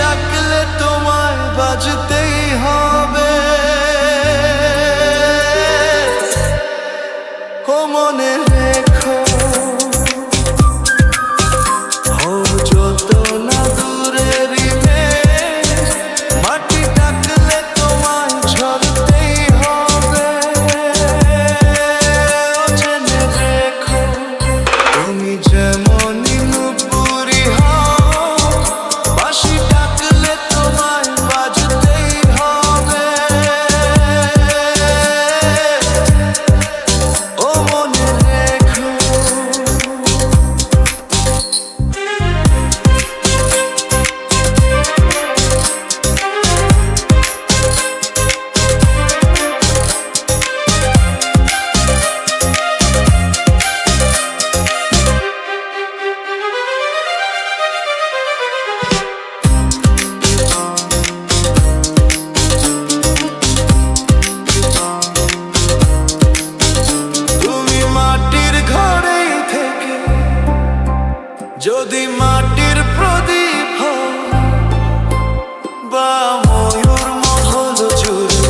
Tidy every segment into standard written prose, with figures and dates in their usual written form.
ডাকলে তোমায় বাজতেই হবে। ও মনে রেখো, ও যত না দূরেরই মেঘ, মাটি ডাকলে তোমায় ঝরতেই হবে। ও জেনে রেখো, তুমি যেমনই নুপুরি হও, বাঁশি ডাকলে তোমায় বাজতেই হবে। ও মনে রেখো। তুমি মাটির ঘরেই থেকে যদি মাটির প্রদীপ হও, বা ময়ূর মহল জুড়ে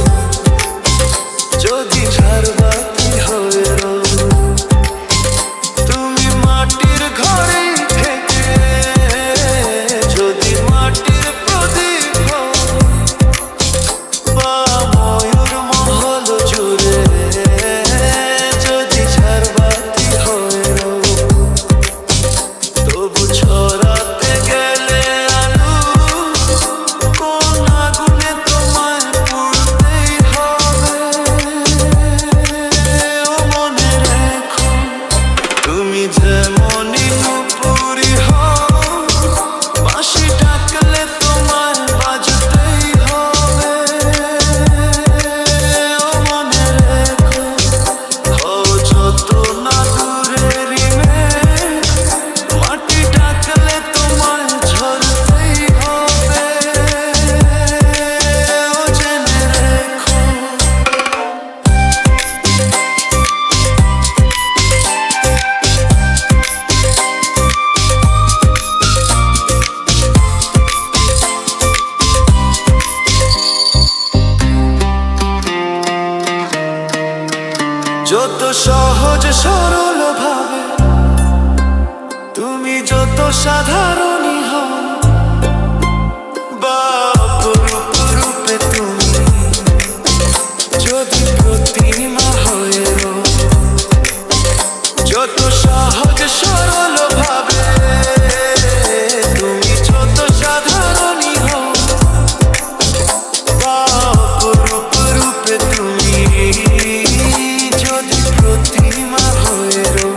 যদি ঝাড়বাতি হয়ে রও, তুমি মাটির ঘরেই থেকে যদি মাটির প্রদীপ হও, বা ময়ূর মহল জুড়ে যদি ঝাড়বাতি হয়ে রও, তবু ছড়াতে গেলে আলো কোন আগুনে তোমায় পুড়তেই হবে। ও মনে রেখো, তুমি যেমনই নুপুরি হও, বাঁশি ডাকলে তোমায় বাজতেই হবে। ও মনে রেখো, ও যত না দূরেরই মেঘ, মাটি ডাকলে তোমায় ঝরতেই হবে। ও জেনে রেখো। যত সহজ সরল ভাবে তুমি যত সাধারণই হও, বা অপরূপ রূপে তুমি যদি প্রতিমা হয়ে রও, যত সহজ সরল ভাবে তুমি যত সাধারণই হও, বা অপরূপ রূপে তুমি যদি প্রতিমা হয়ে রও,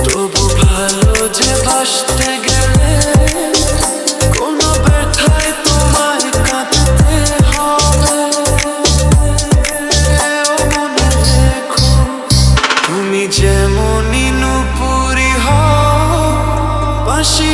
তবু ভালো যে বাসতে গেলে কোনো ব্যথায় তোমায় কাঁদতে হবে। ও মনে রেখো, তুমি যেমনই নুপুরি হও, বাঁশি